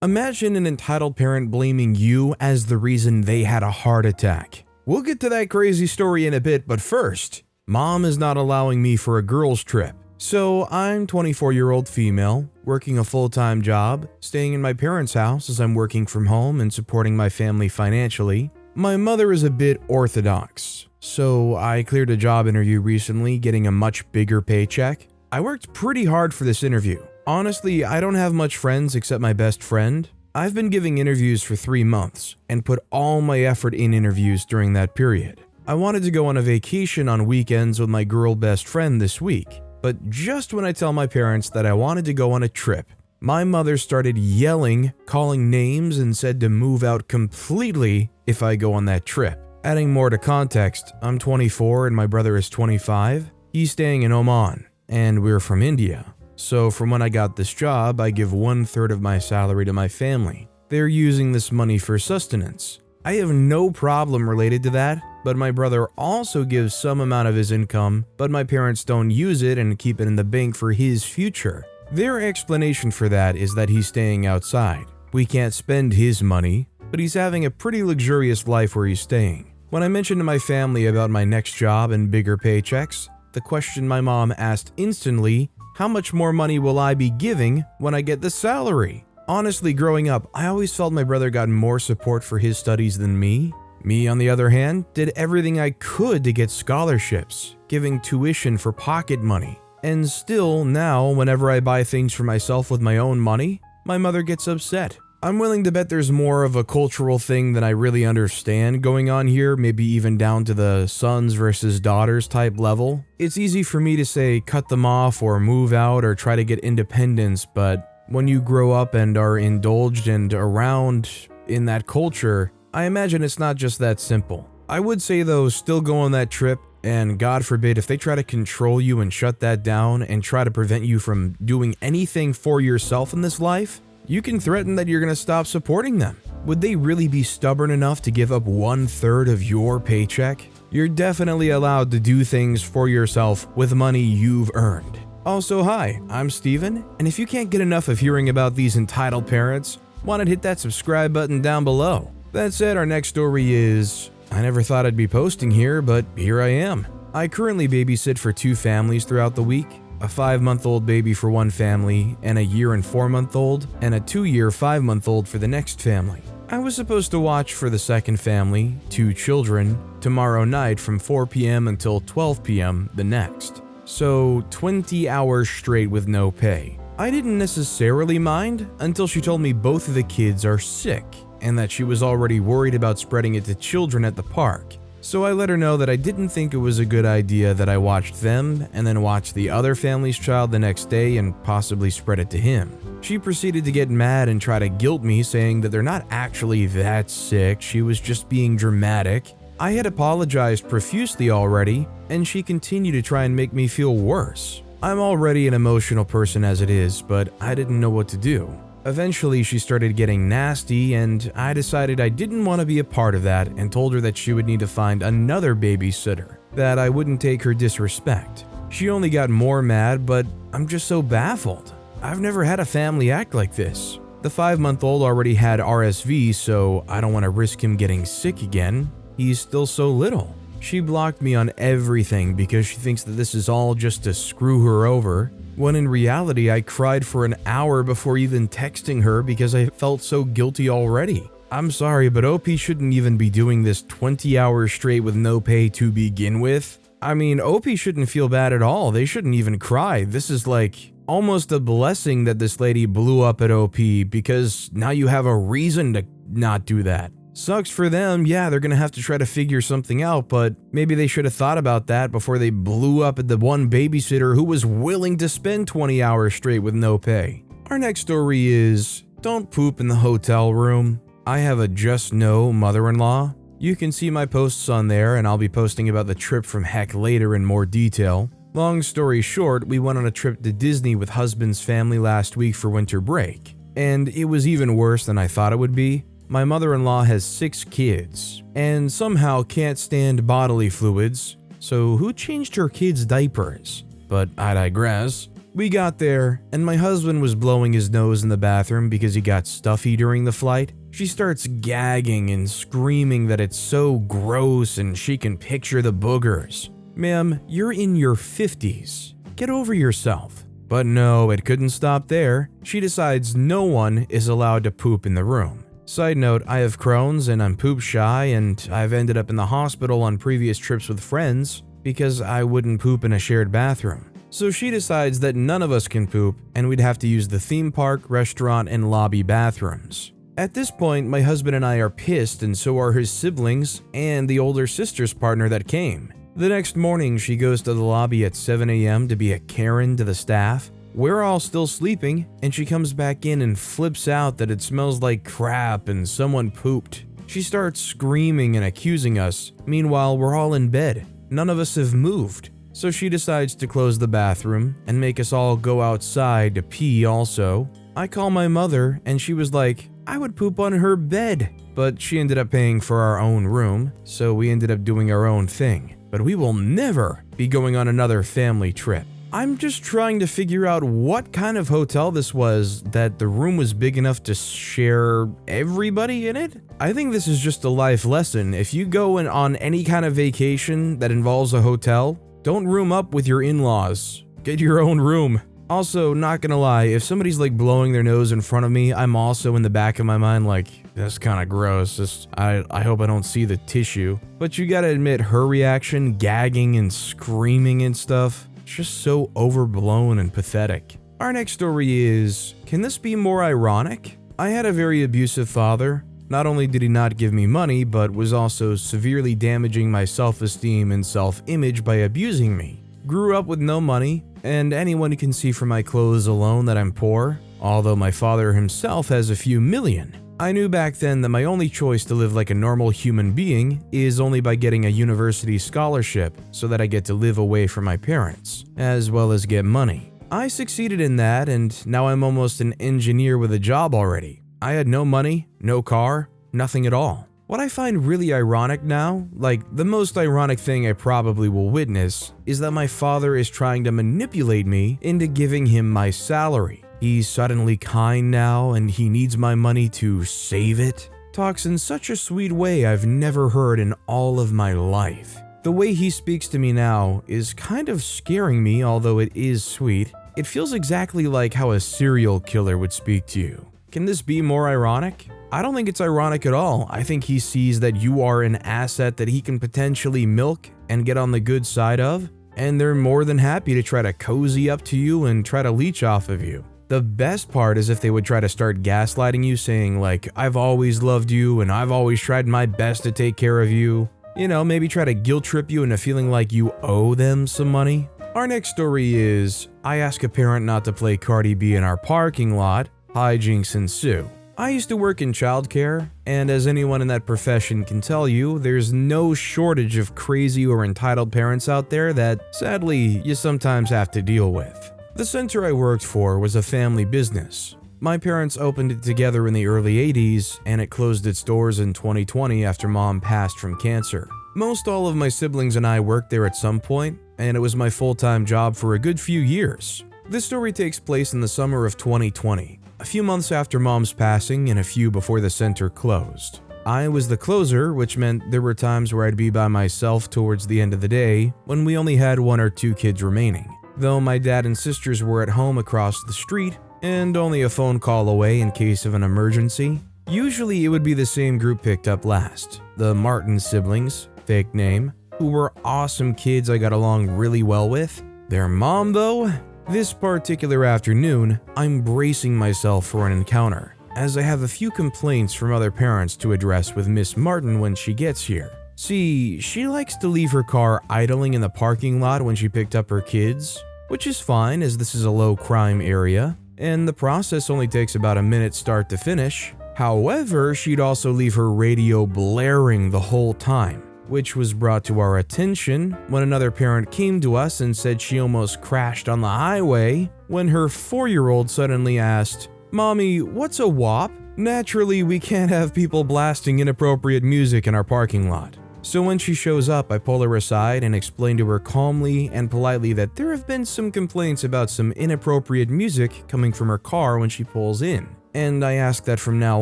Imagine an entitled parent blaming you as the reason they had a heart attack. We'll get to that crazy story in a bit, but first, Mom is not allowing me for a girls' trip. So I'm 24-year-old female, working a full-time job, staying in my parents' house as I'm working from home and supporting my family financially. My mother is a bit orthodox, so I cleared a job interview recently, getting a much bigger paycheck. I worked pretty hard for this interview. Honestly, I don't have much friends except my best friend. I've been giving interviews for 3 months and put all my effort in interviews during that period. I wanted to go on a vacation on weekends with my girl best friend this week, but just when I tell my parents that I wanted to go on a trip, my mother started yelling, calling names, and said to move out completely if I go on that trip. Adding more to context, I'm 24 and my brother is 25. He's staying in Oman, and we're from India. So from when I got this job, I give 1/3 of my salary to my family. They're using this money for sustenance. I have no problem related to that, but my brother also gives some amount of his income, but my parents don't use it and keep it in the bank for his future. Their explanation for that is that he's staying outside. We can't spend his money, but he's having a pretty luxurious life where he's staying. When I mentioned to my family about my next job and bigger paychecks, the question my mom asked instantly, how much more money will I be giving when I get the salary? Honestly, growing up, I always felt my brother got more support for his studies than me. Me, on the other hand, did everything I could to get scholarships, giving tuition for pocket money. And still, now, whenever I buy things for myself with my own money, my mother gets upset. I'm willing to bet there's more of a cultural thing than I really understand going on here, maybe even down to the sons versus daughters type level. It's easy for me to say cut them off or move out or try to get independence, but when you grow up and are indulged and around in that culture, I imagine it's not just that simple. I would say though, still go on that trip, and God forbid if they try to control you and shut that down and try to prevent you from doing anything for yourself in this life, you can threaten that you're going to stop supporting them. Would they really be stubborn enough to give up 1/3 of your paycheck? You're definitely allowed to do things for yourself with money you've earned. Also, hi, I'm Steven, and if you can't get enough of hearing about these entitled parents, why not hit that subscribe button down below? That said, our next story is, I never thought I'd be posting here, but here I am. I currently babysit for 2 families throughout the week. A 5-month-old baby for one family, and a 1 and 4-month-old, and a 2 5-month-old for the next family. I was supposed to watch for the second family, 2 children, tomorrow night from 4 p.m. until 12 p.m. the next. So 20 hours straight with no pay. I didn't necessarily mind until she told me both of the kids are sick, and that she was already worried about spreading it to children at the park. So I let her know that I didn't think it was a good idea that I watched them and then watched the other family's child the next day and possibly spread it to him. She proceeded to get mad and try to guilt me, saying that they're not actually that sick, she was just being dramatic. I had apologized profusely already, and she continued to try and make me feel worse. I'm already an emotional person as it is, but I didn't know what to do. Eventually, she started getting nasty, and I decided I didn't want to be a part of that and told her that she would need to find another babysitter, that I wouldn't take her disrespect. She only got more mad, but I'm just so baffled. I've never had a family act like this. The 5-month-old already had RSV, so I don't want to risk him getting sick again. He's still so little. She blocked me on everything because she thinks that this is all just to screw her over, when in reality I cried for an hour before even texting her because I felt so guilty already. I'm sorry, but OP shouldn't even be doing this 20 hours straight with no pay to begin with. I mean, OP shouldn't feel bad at all. They shouldn't even cry. This is like almost a blessing that this lady blew up at OP, because now you have a reason to not do that. Sucks for them, yeah, they're gonna have to try to figure something out, but maybe they should have thought about that before they blew up at the one babysitter who was willing to spend 20 hours straight with no pay. Our next story is, don't poop in the hotel room. I have a just no mother-in-law. You can see my posts on there, and I'll be posting about the trip from heck later in more detail. Long story short, we went on a trip to Disney with husband's family last week for winter break, and it was even worse than I thought it would be. My mother-in-law has 6 kids, and somehow can't stand bodily fluids, so who changed her kids' diapers? But I digress. We got there, and my husband was blowing his nose in the bathroom because he got stuffy during the flight. She starts gagging and screaming that it's so gross and she can picture the boogers. Ma'am, you're in your 50s. Get over yourself. But no, it couldn't stop there. She decides no one is allowed to poop in the room. Side note, I have Crohn's and I'm poop shy, and I've ended up in the hospital on previous trips with friends because I wouldn't poop in a shared bathroom. So she decides that none of us can poop and we'd have to use the theme park, restaurant, and lobby bathrooms. At this point, my husband and I are pissed, and so are his siblings and the older sister's partner that came. The next morning, she goes to the lobby at 7 a.m. to be a Karen to the staff. We're all still sleeping, and she comes back in and flips out that it smells like crap and someone pooped. She starts screaming and accusing us. Meanwhile, we're all in bed. None of us have moved. So she decides to close the bathroom and make us all go outside to pee also. I call my mother, and she was like, I would poop on her bed. But she ended up paying for our own room, so we ended up doing our own thing. But we will never be going on another family trip. I'm just trying to figure out what kind of hotel this was that the room was big enough to share everybody in it. I think this is just a life lesson. If you go on any kind of vacation that involves a hotel, don't room up with your in-laws. Get your own room. Also, not gonna lie, if somebody's like blowing their nose in front of me, I'm also in the back of my mind like, that's kind of gross. I hope I don't see the tissue. But you gotta admit, her reaction, gagging and screaming and stuff, just so overblown and pathetic. Our next story is, can this be more ironic? I had a very abusive father. Not only did he not give me money, but was also severely damaging my self-esteem and self-image by abusing me. Grew up with no money, and anyone can see from my clothes alone that I'm poor, although my father himself has a few million. I knew back then that my only choice to live like a normal human being is only by getting a university scholarship so that I get to live away from my parents, as well as get money. I succeeded in that, and now I'm almost an engineer with a job already. I had no money, no car, nothing at all. What I find really ironic now, like the most ironic thing I probably will witness, is that my father is trying to manipulate me into giving him my salary. He's suddenly kind now and he needs my money to save it. Talks in such a sweet way I've never heard in all of my life. The way he speaks to me now is kind of scaring me, although it is sweet. It feels exactly like how a serial killer would speak to you. Can this be more ironic? I don't think it's ironic at all. I think he sees that you are an asset that he can potentially milk and get on the good side of, and they're more than happy to try to cozy up to you and try to leech off of you. The best part is if they would try to start gaslighting you, saying like, I've always loved you and I've always tried my best to take care of you. You know, maybe try to guilt trip you into feeling like you owe them some money. Our next story is, I ask a parent not to play Cardi B in our parking lot. Hijinks ensue. I used to work in childcare, and as anyone in that profession can tell you, there's no shortage of crazy or entitled parents out there that, sadly, you sometimes have to deal with. The center I worked for was a family business. My parents opened it together in the early 80s, and it closed its doors in 2020 after mom passed from cancer. Most all of my siblings and I worked there at some point, and it was my full-time job for a good few years. This story takes place in the summer of 2020. A few months after mom's passing and a few before the center closed. I was the closer, which meant there were times where I'd be by myself towards the end of the day when we only had 1 or 2 kids remaining. Though my dad and sisters were at home across the street and only a phone call away in case of an emergency, usually it would be the same group picked up last. The Martin siblings, fake name, who were awesome kids I got along really well with. Their mom though? This particular afternoon, I'm bracing myself for an encounter, as I have a few complaints from other parents to address with Miss Martin when she gets here. See, she likes to leave her car idling in the parking lot when she picked up her kids, which is fine as this is a low crime area, and the process only takes about a minute start to finish. However, she'd also leave her radio blaring the whole time, which was brought to our attention when another parent came to us and said she almost crashed on the highway when her 4-year-old suddenly asked, "Mommy, what's a WAP?" Naturally, we can't have people blasting inappropriate music in our parking lot. So when she shows up, I pull her aside and explain to her calmly and politely that there have been some complaints about some inappropriate music coming from her car when she pulls in. And I ask that from now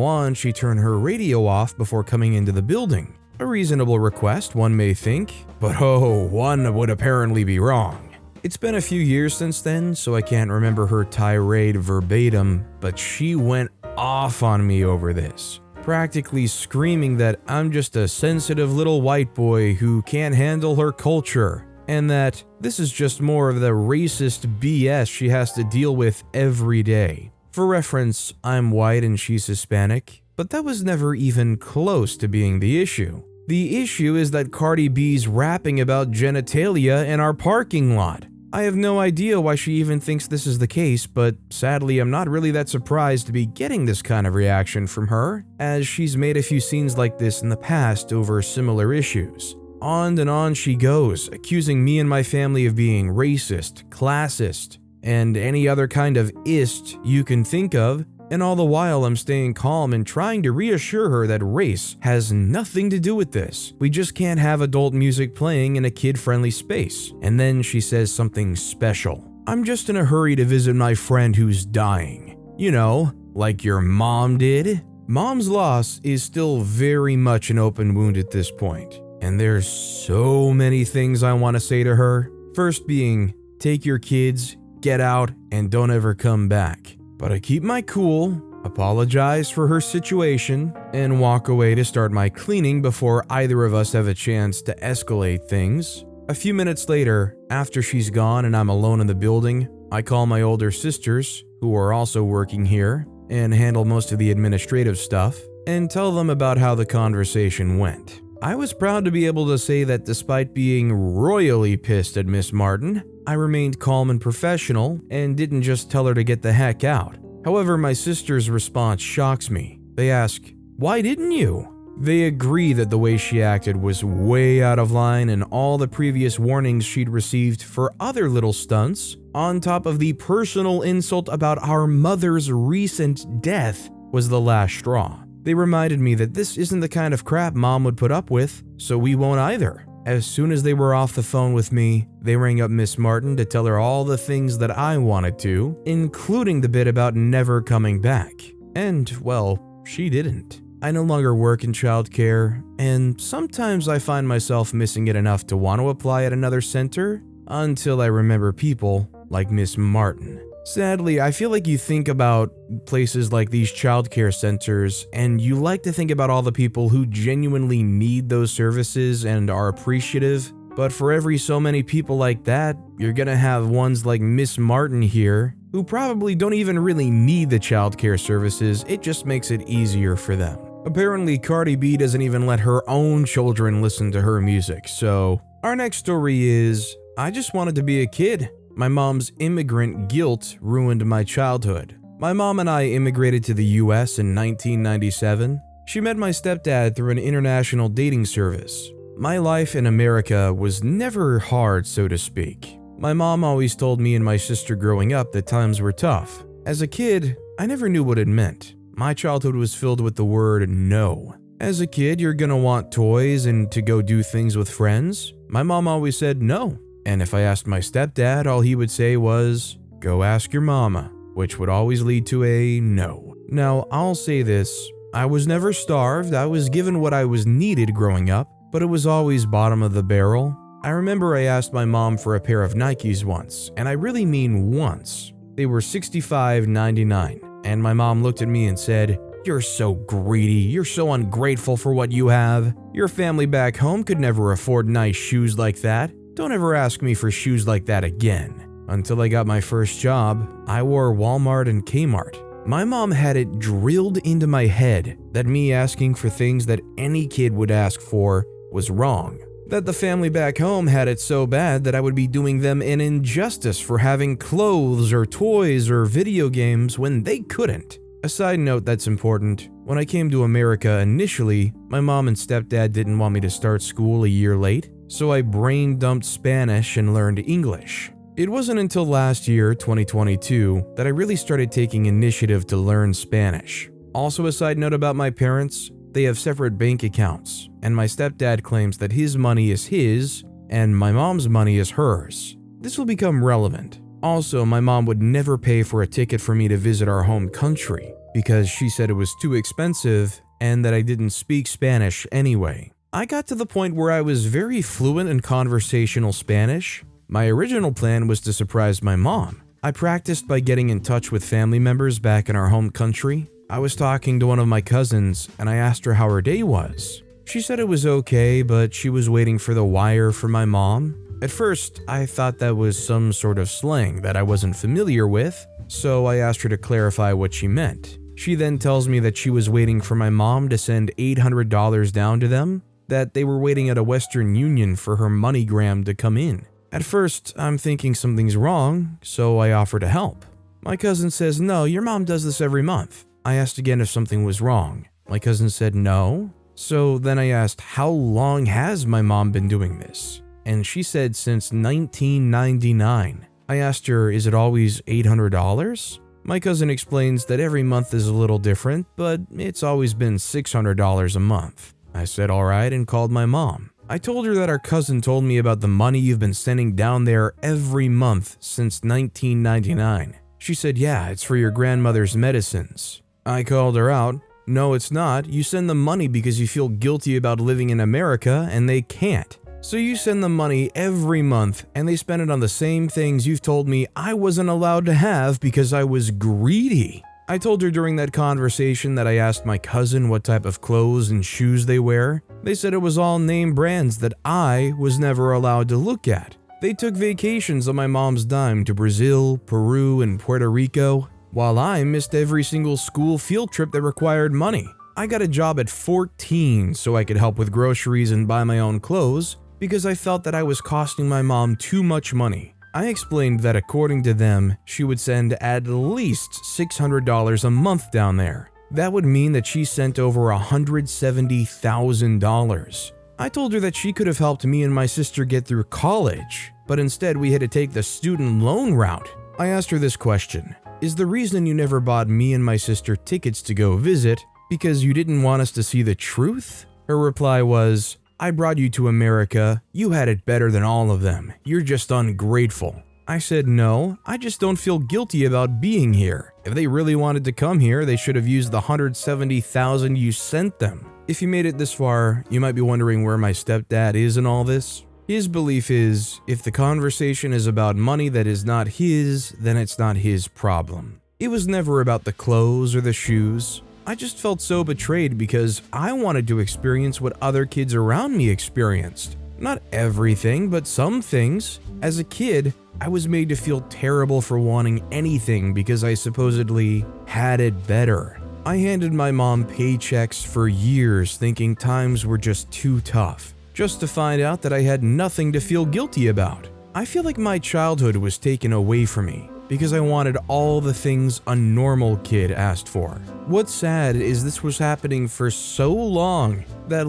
on she turn her radio off before coming into the building. A reasonable request, one may think, but one would apparently be wrong. It's been a few years since then, so I can't remember her tirade verbatim, but she went off on me over this, practically screaming that I'm just a sensitive little white boy who can't handle her culture, and that this is just more of the racist BS she has to deal with every day. For reference, I'm white and she's Hispanic, but that was never even close to being the issue. The issue is that Cardi B's rapping about genitalia in our parking lot. I have no idea why she even thinks this is the case, but sadly I'm not really that surprised to be getting this kind of reaction from her, as she's made a few scenes like this in the past over similar issues. On and on she goes, accusing me and my family of being racist, classist, and any other kind of ist you can think of, and all the while I'm staying calm and trying to reassure her that race has nothing to do with this. We just can't have adult music playing in a kid-friendly space. And then she says something special. I'm just in a hurry to visit my friend who's dying. You know, like your mom did. Mom's loss is still very much an open wound at this point, and there's so many things I want to say to her. First being, take your kids, get out, and don't ever come back. But I keep my cool, apologize for her situation, and walk away to start my cleaning before either of us have a chance to escalate things. A few minutes later, after she's gone and I'm alone in the building, I call my older sisters, who are also working here, and handle most of the administrative stuff, and tell them about how the conversation went. I was proud to be able to say that despite being royally pissed at Miss Martin, I remained calm and professional and didn't just tell her to get the heck out. However, my sister's response shocks me. They ask, "Why didn't you?" They agree that the way she acted was way out of line and all the previous warnings she'd received for other little stunts, on top of the personal insult about our mother's recent death, was the last straw. They reminded me that this isn't the kind of crap Mom would put up with, so we won't either. As soon as they were off the phone with me, they rang up Miss Martin to tell her all the things that I wanted to, including the bit about never coming back. And, well, she didn't. I no longer work in childcare, and sometimes I find myself missing it enough to want to apply at another center, until I remember people like Miss Martin. Sadly, I feel like you think about places like these childcare centers, and you like to think about all the people who genuinely need those services and are appreciative, but for every so many people like that, you're gonna have ones like Miss Martin here, who probably don't even really need the childcare services, it just makes it easier for them. Apparently, Cardi B doesn't even let her own children listen to her music, so our next story is, I just wanted to be a kid. My mom's immigrant guilt ruined my childhood. My mom and I immigrated to the US in 1997. She met my stepdad through an international dating service. My life in America was never hard, so to speak. My mom always told me and my sister growing up that times were tough. As a kid, I never knew what it meant. My childhood was filled with the word no. As a kid, you're gonna want toys and to go do things with friends. My mom always said no. And if I asked my stepdad, all he would say was, "Go ask your mama," which would always lead to a no. Now, I'll say this, I was never starved, I was given what I was needed growing up, but it was always bottom of the barrel. I remember I asked my mom for a pair of Nikes once, and I really mean once. They were $65.99, and my mom looked at me and said, "You're so greedy, you're so ungrateful for what you have. Your family back home could never afford nice shoes like that. Don't ever ask me for shoes like that again." Until I got my first job, I wore Walmart and Kmart. My mom had it drilled into my head that me asking for things that any kid would ask for was wrong. That the family back home had it so bad that I would be doing them an injustice for having clothes or toys or video games when they couldn't. A side note that's important, when I came to America initially, my mom and stepdad didn't want me to start school a year late. So I brain dumped Spanish and learned English. It wasn't until last year, 2022, that I really started taking initiative to learn Spanish. Also, a side note about my parents, They have separate bank accounts, and my stepdad claims that his money is his and my mom's money is hers. This will become relevant. Also, my mom would never pay for a ticket for me to visit our home country because she said it was too expensive and that I didn't speak Spanish anyway. I got to the point where I was very fluent in conversational Spanish. My original plan was to surprise my mom. I practiced by getting in touch with family members back in our home country. I was talking to one of my cousins and I asked her how her day was. She said it was okay, but she was waiting for the wire for my mom. At first, I thought that was some sort of slang that I wasn't familiar with, so I asked her to clarify what she meant. She then tells me that she was waiting for my mom to send $800 down to them, that they were waiting at a Western Union for her MoneyGram to come in. At first, I'm thinking something's wrong, so I offer to help. My cousin says, "No, your mom does this every month." I asked again if something was wrong. My cousin said no. So then I asked, how long has my mom been doing this? And she said since 1999. I asked her, is it always $800? My cousin explains that every month is a little different, but it's always been $600 a month. I said alright and called my mom. I told her that our cousin told me about the money you've been sending down there every month since 1999. She said, yeah, it's for your grandmother's medicines. I called her out. No, it's not. You send them money because you feel guilty about living in America and they can't. So you send them money every month and they spend it on the same things you've told me I wasn't allowed to have because I was greedy. I told her during that conversation that I asked my cousin what type of clothes and shoes they wear. They said it was all name brands that I was never allowed to look at. They took vacations on my mom's dime to Brazil, Peru, and Puerto Rico, while I missed every single school field trip that required money. I got a job at 14 so I could help with groceries and buy my own clothes because I felt that I was costing my mom too much money. I explained that according to them, she would send at least $600 a month down there. That would mean that she sent over $170,000. I told her that she could have helped me and my sister get through college, but instead we had to take the student loan route. I asked her this question. Is the reason you never bought me and my sister tickets to go visit because you didn't want us to see the truth? Her reply was, I brought you to America. You had it better than all of them. You're just ungrateful. I said, no, I just don't feel guilty about being here. If they really wanted to come here, they should have used the $170,000 you sent them. If you made it this far, you might be wondering where my stepdad is in all this. His belief is, if the conversation is about money that is not his, then it's not his problem. It was never about the clothes or the shoes. I just felt so betrayed because I wanted to experience what other kids around me experienced. Not everything, but some things. As a kid, I was made to feel terrible for wanting anything because I supposedly had it better. I handed my mom paychecks for years thinking times were just too tough, just to find out that I had nothing to feel guilty about. I feel like my childhood was taken away from me because I wanted all the things a normal kid asked for. What's sad is this was happening for so long that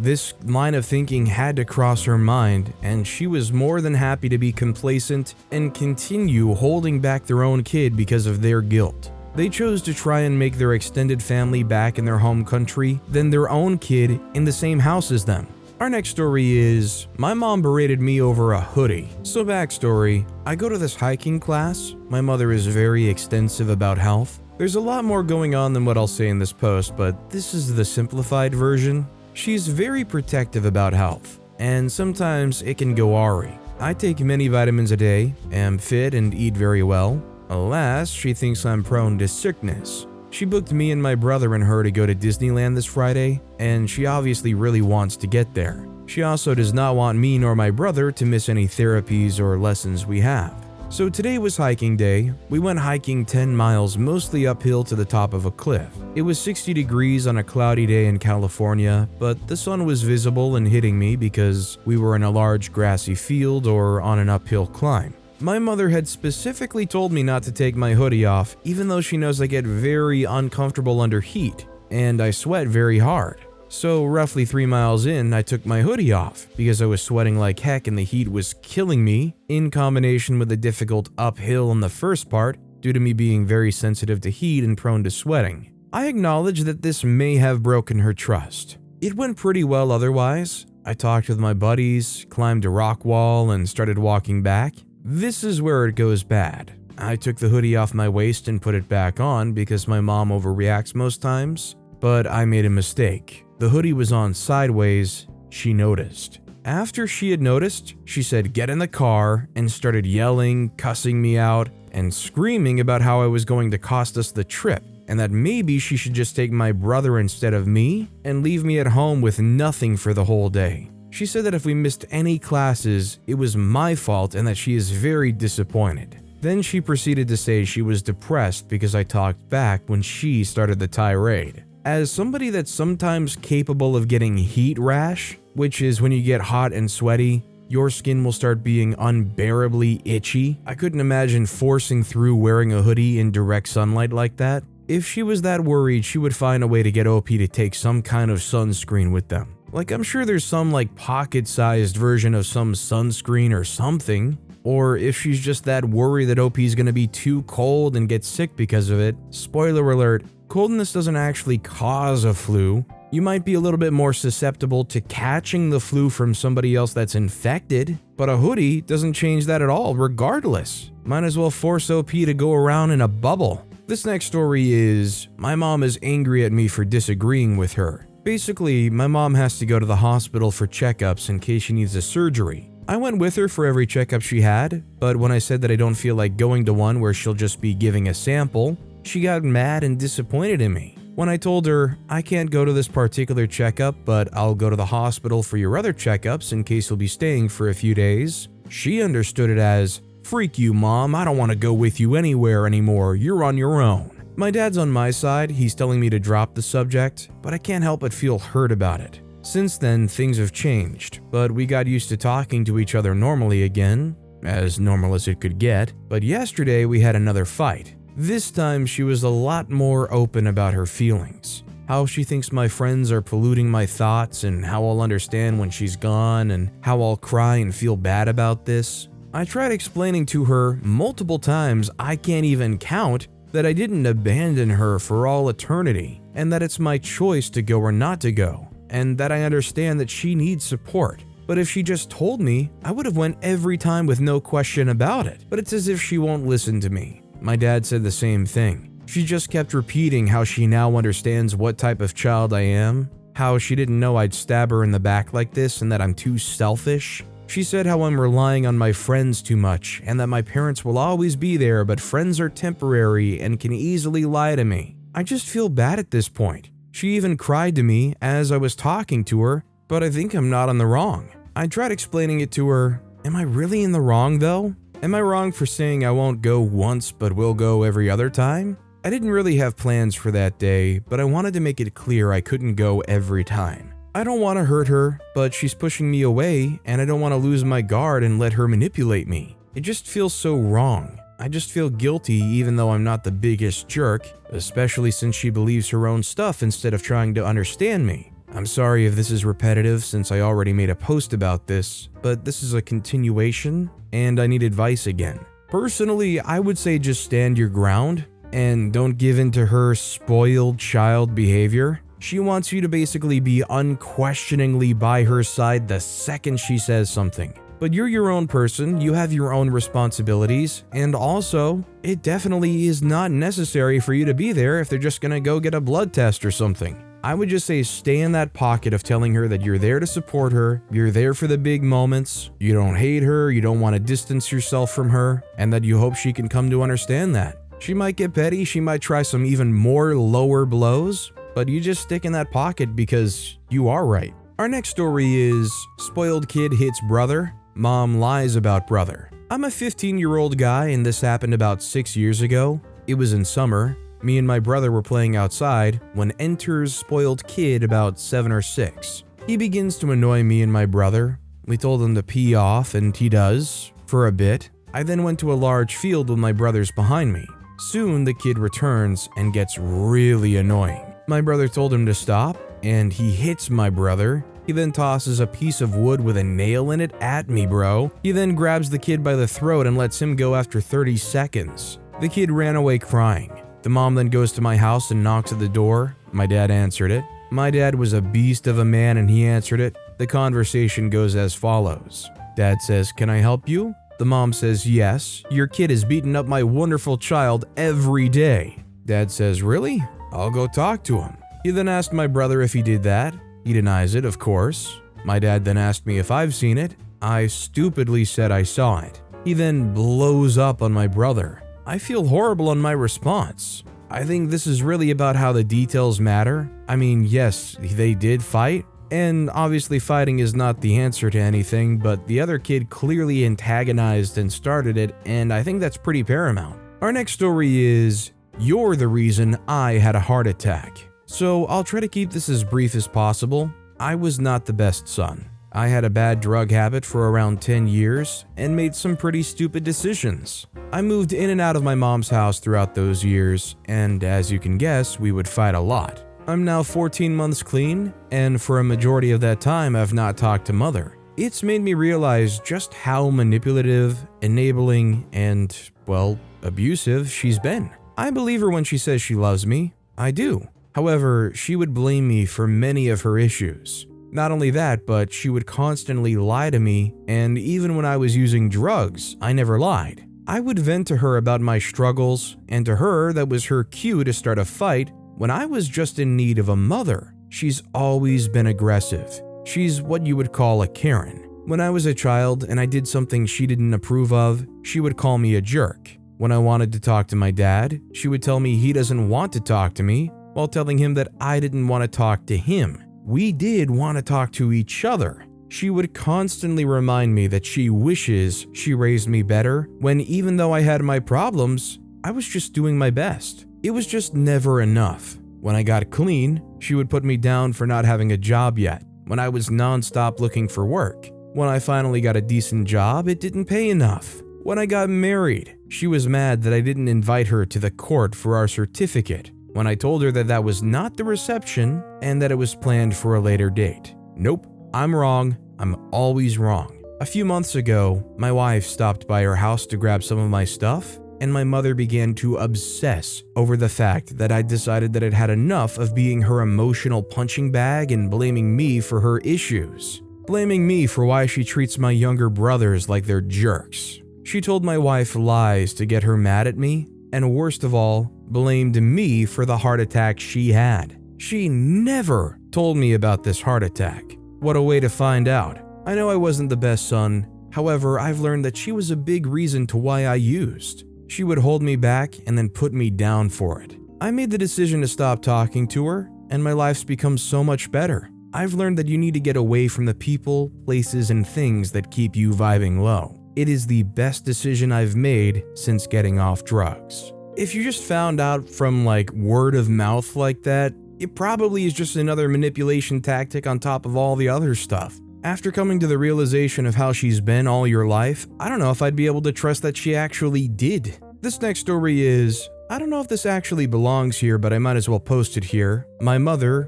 this line of thinking had to cross her mind, and she was more than happy to be complacent and continue holding back their own kid because of their guilt. They chose to try and make their extended family back in their home country than their own kid in the same house as them. Our next story is, my mom berated me over a hoodie. So backstory, I go to this hiking class. My mother is very extensive about health. There's a lot more going on than what I'll say in this post, but this is the simplified version. She's very protective about health, and sometimes it can go awry. I take many vitamins a day, am fit and eat very well. Alas, she thinks I'm prone to sickness. She booked me and my brother and her to go to Disneyland this Friday, and she obviously really wants to get there. She also does not want me nor my brother to miss any therapies or lessons we have. So today was hiking day. We went hiking 10 miles, mostly uphill to the top of a cliff. It was 60 degrees on a cloudy day in California, but the sun was visible and hitting me because we were in a large grassy field or on an uphill climb. My mother had specifically told me not to take my hoodie off, even though she knows I get very uncomfortable under heat, and I sweat very hard. So roughly 3 miles in, I took my hoodie off because I was sweating like heck and the heat was killing me, in combination with the difficult uphill on the first part due to me being very sensitive to heat and prone to sweating. I acknowledge that this may have broken her trust. It went pretty well otherwise. I talked with my buddies, climbed a rock wall, and started walking back. This is where it goes bad. I took the hoodie off my waist and put it back on because my mom overreacts most times, but I made a mistake. The hoodie was on sideways. She noticed. After she had noticed, she said, "Get in the car," and started yelling, cussing me out, and screaming about how I was going to cost us the trip, and that maybe she should just take my brother instead of me and leave me at home with nothing for the whole day. She said that if we missed any classes, it was my fault and that she is very disappointed. Then she proceeded to say she was depressed because I talked back when she started the tirade. As somebody that's sometimes capable of getting heat rash, which is when you get hot and sweaty, your skin will start being unbearably itchy. I couldn't imagine forcing through wearing a hoodie in direct sunlight like that. If she was that worried, she would find a way to get OP to take some kind of sunscreen with them. Like, I'm sure there's some pocket-sized version of some sunscreen or something. Or if she's just that worried that OP is gonna be too cold and get sick because of it, spoiler alert, coldness doesn't actually cause a flu. You might be a little bit more susceptible to catching the flu from somebody else that's infected, but a hoodie doesn't change that at all regardless. Might as well force OP to go around in a bubble. This next story is, my mom is angry at me for disagreeing with her. Basically, my mom has to go to the hospital for checkups in case she needs a surgery. I went with her for every checkup she had, but when I said that I don't feel like going to one where she'll just be giving a sample, she got mad and disappointed in me. When I told her, I can't go to this particular checkup, but I'll go to the hospital for your other checkups in case you'll be staying for a few days, she understood it as, "Freak you, Mom, I don't want to go with you anywhere anymore, you're on your own." My dad's on my side, he's telling me to drop the subject, but I can't help but feel hurt about it. Since then, things have changed, but we got used to talking to each other normally again, as normal as it could get, but yesterday we had another fight. This time she was a lot more open about her feelings, how she thinks my friends are polluting my thoughts and how I'll understand when she's gone and how I'll cry and feel bad about this. I tried explaining to her multiple times I can't even count that I didn't abandon her for all eternity and that it's my choice to go or not to go. And that I understand that she needs support. But if she just told me, I would have went every time with no question about it. But it's as if she won't listen to me. My dad said the same thing. She just kept repeating how she now understands what type of child I am, how she didn't know I'd stab her in the back like this and that I'm too selfish. She said how I'm relying on my friends too much and that my parents will always be there, but friends are temporary and can easily lie to me. I just feel bad at this point. She even cried to me as I was talking to her, but I think I'm not in the wrong. I tried explaining it to her. Am I really in the wrong though? Am I wrong for saying I won't go once but will go every other time? I didn't really have plans for that day, but I wanted to make it clear I couldn't go every time. I don't want to hurt her, but she's pushing me away and I don't want to lose my guard and let her manipulate me. It just feels so wrong. I just feel guilty even though I'm not the biggest jerk, especially since she believes her own stuff instead of trying to understand me. I'm sorry if this is repetitive since I already made a post about this, but this is a continuation and I need advice again. Personally, I would say just stand your ground and don't give in to her spoiled child behavior. She wants you to basically be unquestioningly by her side the second she says something. But you're your own person, you have your own responsibilities, and also, it definitely is not necessary for you to be there if they're just gonna go get a blood test or something. I would just say stay in that pocket of telling her that you're there to support her, you're there for the big moments, you don't hate her, you don't want to distance yourself from her, and that you hope she can come to understand that. She might get petty, she might try some even more lower blows, but you just stick in that pocket because you are right. Our next story is spoiled kid hits brother. Mom lies about brother. I'm a 15-year-old guy and this happened about 6 years ago. It was in summer. Me and my brother were playing outside when enters spoiled kid about 7 or 6. He begins to annoy me and my brother. We told him to pee off and he does, for a bit. I then went to a large field with my brothers behind me. Soon the kid returns and gets really annoying. My brother told him to stop and he hits my brother. He then tosses a piece of wood with a nail in it at me, bro. He then grabs the kid by the throat and lets him go after 30 seconds. The kid ran away crying. The mom then goes to my house and knocks at the door. My dad answered it. My dad was a beast of a man and he answered it. The conversation goes as follows. Dad says, "Can I help you?" The mom says, "Yes, your kid is beating up my wonderful child every day." Dad says, "Really? I'll go talk to him." He then asked my brother if he did that. He denies it, of course. My dad then asked me if I've seen it. I stupidly said I saw it. He then blows up on my brother. I feel horrible on my response. I think this is really about how the details matter. I mean, yes, they did fight, and obviously fighting is not the answer to anything, but the other kid clearly antagonized and started it, and I think that's pretty paramount. Our next story is, "You're the reason I had a heart attack." So I'll try to keep this as brief as possible. I was not the best son. I had a bad drug habit for around 10 years and made some pretty stupid decisions. I moved in and out of my mom's house throughout those years, and as you can guess, we would fight a lot. I'm now 14 months clean, and for a majority of that time, I've not talked to mother. It's made me realize just how manipulative, enabling, and, well, abusive she's been. I believe her when she says she loves me. I do. However, she would blame me for many of her issues. Not only that, but she would constantly lie to me, and even when I was using drugs, I never lied. I would vent to her about my struggles, and to her, that was her cue to start a fight when I was just in need of a mother. She's always been aggressive. She's what you would call a Karen. When I was a child and I did something she didn't approve of, she would call me a jerk. When I wanted to talk to my dad, she would tell me he doesn't want to talk to me, while telling him that I didn't want to talk to him. We did want to talk to each other. She would constantly remind me that she wishes she raised me better, when even though I had my problems, I was just doing my best. It was just never enough. When I got clean, she would put me down for not having a job yet, when I was nonstop looking for work. When I finally got a decent job, it didn't pay enough. When I got married, she was mad that I didn't invite her to the court for our certificate, when I told her that that was not the reception and that it was planned for a later date. Nope, I'm wrong. I'm always wrong. A few months ago, my wife stopped by her house to grab some of my stuff, and my mother began to obsess over the fact that I decided that I'd had enough of being her emotional punching bag and blaming me for her issues. Blaming me for why she treats my younger brothers like they're jerks. She told my wife lies to get her mad at me, and worst of all, blamed me for the heart attack she had. She never told me about this heart attack. What a way to find out. I know I wasn't the best son, however, I've learned that she was a big reason to why I used. She would hold me back and then put me down for it. I made the decision to stop talking to her, and my life's become so much better. I've learned that you need to get away from the people, places, and things that keep you vibing low. It is the best decision I've made since getting off drugs. If you just found out from word of mouth like that, it probably is just another manipulation tactic on top of all the other stuff. After coming to the realization of how she's been all your life, I don't know if I'd be able to trust that she actually did. This next story is, I don't know if this actually belongs here, but I might as well post it here. My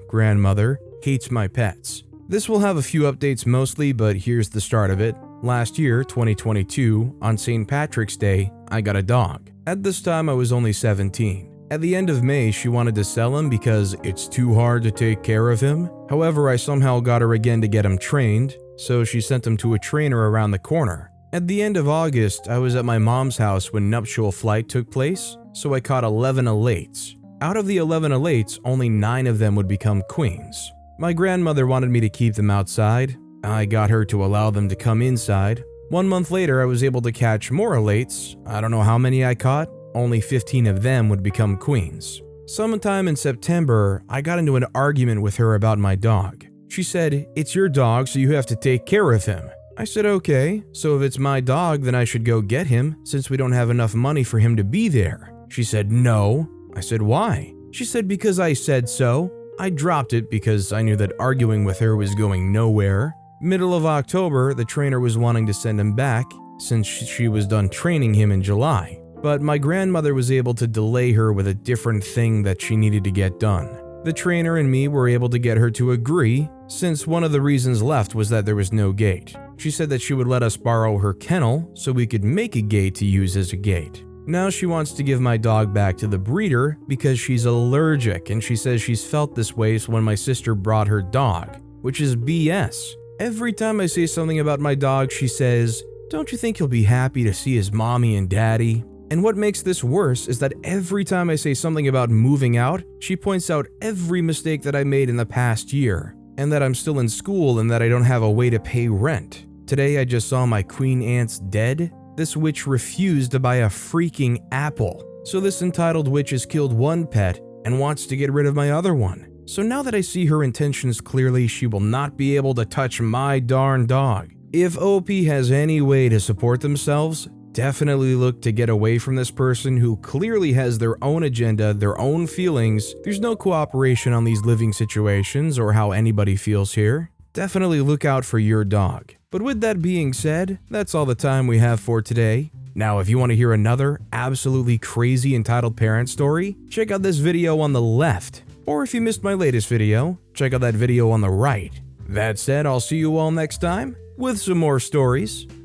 grandmother, hates my pets. This will have a few updates mostly, but here's the start of it. Last year, 2022, on St. Patrick's Day, I got a dog. At this time, I was only 17. At the end of May, she wanted to sell him because it's too hard to take care of him. However, I somehow got her again to get him trained, so she sent him to a trainer around the corner. At the end of August, I was at my mom's house when nuptial flight took place, so I caught 11 elates. Out of the 11 elates, only 9 of them would become queens. My grandmother wanted me to keep them outside. I got her to allow them to come inside. 1 month later, I was able to catch more elates. I don't know how many I caught. Only 15 of them would become queens. Sometime in September, I got into an argument with her about my dog. She said, "It's your dog, so you have to take care of him." I said, "Okay, so if it's my dog, then I should go get him, since we don't have enough money for him to be there." She said, "No." I said, "Why?" She said, "Because I said so." I dropped it because I knew that arguing with her was going nowhere. Middle of October, the trainer was wanting to send him back, since she was done training him in July. But my grandmother was able to delay her with a different thing that she needed to get done. The trainer and me were able to get her to agree, since one of the reasons left was that there was no gate. She said that she would let us borrow her kennel so we could make a gate to use as a gate. Now she wants to give my dog back to the breeder because she's allergic, and she says she's felt this way when my sister brought her dog, which is BS. Every time I say something about my dog, she says, "Don't you think he'll be happy to see his mommy and daddy?" And what makes this worse is that every time I say something about moving out, she points out every mistake that I made in the past year, and that I'm still in school and that I don't have a way to pay rent. Today I just saw my queen aunt's dead. This witch refused to buy a freaking apple. So this entitled witch has killed one pet and wants to get rid of my other one. So now that I see her intentions clearly, she will not be able to touch my darn dog. If OP has any way to support themselves, definitely look to get away from this person who clearly has their own agenda, their own feelings. There's no cooperation on these living situations or how anybody feels here. Definitely look out for your dog. But with that being said, that's all the time we have for today. Now, if you want to hear another absolutely crazy entitled parent story, check out this video on the left. Or if you missed my latest video, check out that video on the right. That said, I'll see you all next time with some more stories.